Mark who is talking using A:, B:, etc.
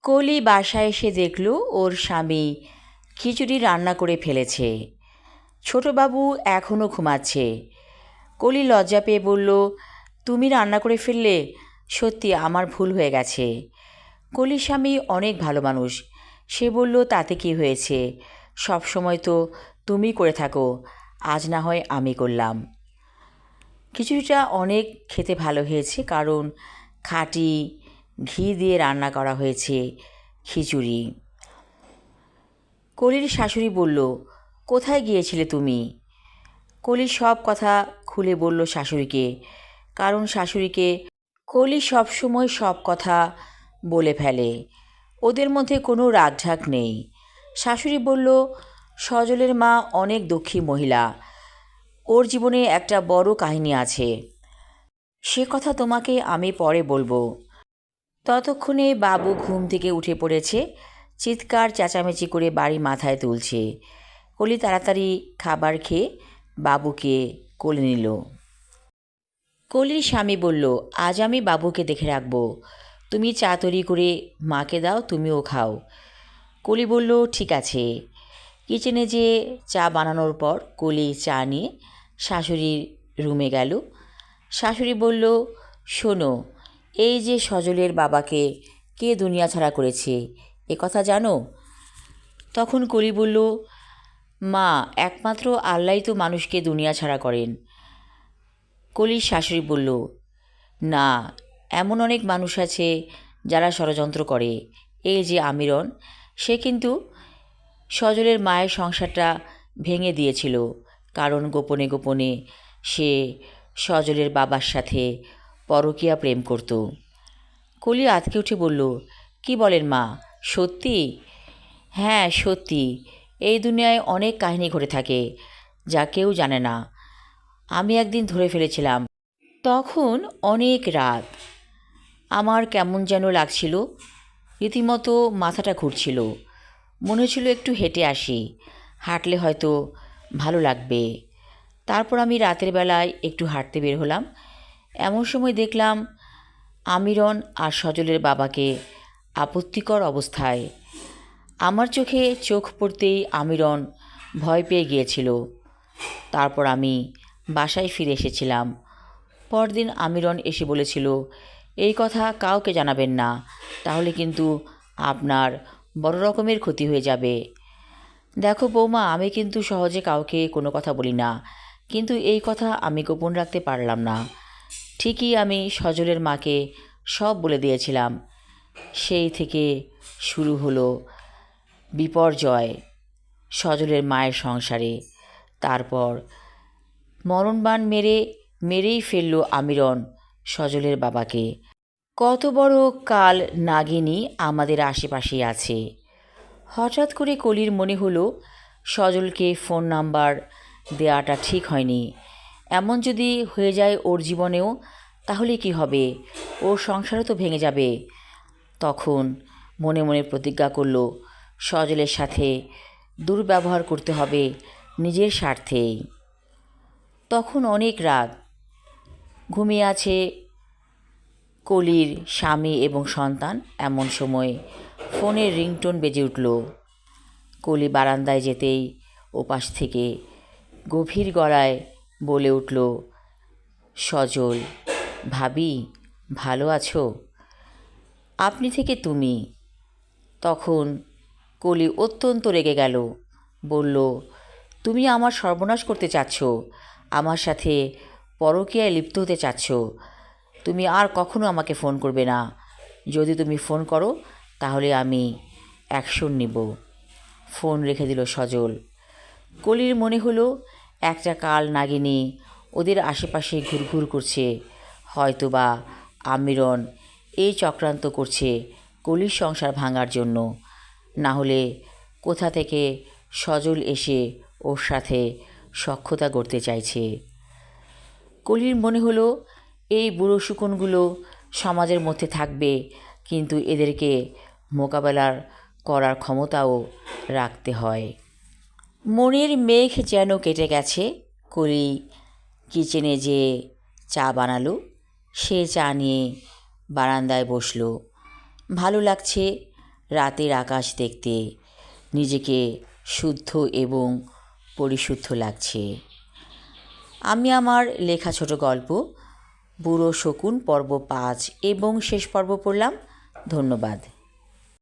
A: কলি বাসায় এসে দেখল ওর স্বামী খিচুড়ি রান্না করে ফেলেছে। ছোটবাবু এখনও ঘুমাচ্ছে। কলি লজ্জা পেয়ে বলল, তুমি রান্না করে ফেললে? সত্যি আমার ভুল হয়ে গেছে। কলির স্বামী অনেক ভালো মানুষ। সে বলল, তাতে কি হয়েছে, সব সময় তো তুমি করে থাকো, আজ না হয় আমি করলাম। খিচুড়িটা অনেক খেতে ভালো হয়েছে, কারণ খাঁটি ঘি দিয়ে রান্না করা হয়েছে খিচুড়ি। কলির শাশুড়ি বলল, কোথায় গিয়েছিলে তুমি? কলি সব কথা খুলে বলল শাশুড়িকে, কারণ শাশুড়িকে কলি সবসময় সব কথা বলে ফেলে। ওদের মধ্যে কোনো রাগঢাক নেই। শাশুড়ি বলল, সজলের মা অনেক দুঃখী মহিলা, ওর জীবনে একটা বড় কাহিনী আছে, সে কথা তোমাকে আমি পরে বলবো। ততক্ষণে বাবু ঘুম থেকে উঠে পড়েছে, চিৎকার চেঁচামেচি করে বাড়ি মাথায় তুলছে। কলি তাড়াতাড়ি খাবার খেয়ে বাবুকে কোলে নিল। কলির স্বামী বলল, আজ আমি বাবুকে দেখে রাখবো, তুমি চা তৈরি করে মাকে দাও, তুমিও খাও। কলি বলল, ঠিক আছে। কিচেনে যেয়ে চা বানানোর পর কলি চা নিয়ে শাশুড়ির রুমে গেল। শাশুড়ি বলল, শোনো, এই যে সজলের বাবাকে কে দুনিয়া ছাড়া করেছে, এ কথা জানো? তখন কলি বলল, মা, একমাত্র আল্লাহই তো মানুষকে দুনিয়া ছাড়া করেন। কলির শাশুড়ি বলল, না, এমন অনেক মানুষ আছে যারা ষড়যন্ত্র করে। এই যে আমিরন, সে কিন্তু সজলের মায়ের সংসারটা ভেঙে দিয়েছিল, কারণ গোপনে গোপনে সে সজলের বাবার সাথে পরকীয়া প্রেম করত। কলি আঁতকে উঠে বলল, কি বলেন মা, সত্যি? হ্যাঁ সত্যি, এই দুনিয়ায় অনেক কাহিনী ঘটে থাকে যা কেউ জানে না। আমি একদিন ধরে ফেলেছিলাম, তখন অনেক রাত। আমার কেমন যেন লাগছিল, রীতিমতো মাথাটা ঘুরছিল। মনে হচ্ছিল একটু হেঁটে আসি, হাঁটলে হয়তো ভালো লাগবে। তারপর আমি রাতের বেলায় একটু হাঁটতে বের হলাম। এমন সময় দেখলাম আমিরন আর সজলের বাবাকে আপত্তিকর অবস্থায়। আমার চোখে চোখ পড়তেই আমিরন ভয় পেয়ে গিয়েছিল। তারপর আমি বাসায় ফিরে এসেছিলাম। পরদিন আমিরন এসে বলেছিল, এই কথা কাউকে জানাবেন না, তাহলে কিন্তু আপনার বড় রকমের ক্ষতি হয়ে যাবে। দেখো বৌমা, আমি কিন্তু সহজে কাউকে কোনো কথা বলি না, কিন্তু এই কথা আমি গোপন রাখতে পারলাম না। ঠিকই আমি সজলের মাকে সব বলে দিয়েছিলাম। সেই থেকে শুরু হলো বিপর্যয় সজলের মায়ের সংসারে। তারপর মরণবাণ মেরেই ফেলল আমিরন সজলের বাবাকে। কত বড় কাল নাগিনী আমাদের আশেপাশেই আছে। হঠাৎ করে কলির মনে হলো সজলকে ফোন নাম্বার দেওয়াটা ঠিক হয়নি। এমন যদি হয়ে যায় ওর জীবনেও, তাহলে কি হবে? ওর সংসারও তো ভেঙে যাবে। তখন মনে মনে প্রতিজ্ঞা করল, সজলের সাথে দুর্ব্যবহার করতে হবে নিজের স্বার্থেই। তখন অনেক রাত, ঘুমিয়ে আছে কলির স্বামী এবং সন্তান। এমন সময় ফোনের রিংটোন বেজে উঠল। কলি বারান্দায় যেতেই ওপাশ থেকে গভীর গলায় বলে উঠল, সজল ভাবি, ভালো আছো? আপনি থেকে তুমি। তখন কলি অত্যন্ত রেগে গেল, বলল, তুমি আমার সর্বনাশ করতে চাচ্ছ, আমার সাথে পরকীয়ায় লিপ্ত হতে চাচ্ছ। তুমি আর কখনো আমাকে ফোন করবে না। যদি তুমি ফোন করো তাহলে আমি অ্যাকশন নিব। ফোন রেখে দিল সজল। কলির মনে হলো একটা কাল নাগিনী ওদের আশেপাশে ঘুরঘুর করছে। হয়তোবা আমিরন এই চক্রান্ত করছে কলির সংসার ভাঙার জন্য। না হলে কোথা থেকে সজল এসে ওর সাথে সখ্যতা গড়তে চাইছে। কলির মনে হলো এই বুড়ো শুকনগুলো সমাজের মধ্যে থাকবে, কিন্তু এদেরকে মোকাবেলার করার ক্ষমতাও রাখতে হয়। মনের মেঘ যেন কেটে গেছে। কলি কিচেনে যেয়ে চা বানালো। সে চা নিয়ে বারান্দায় বসলো। ভালো লাগছে রাতের আকাশ দেখতে নিজেকে শুদ্ধ এবং পরিশুদ্ধ লাগছে। আমি আমার লেখা ছোট গল্প বুড়ো শকুন পর্ব 5 এবং শেষ পর্ব পড়লাম। ধন্যবাদ।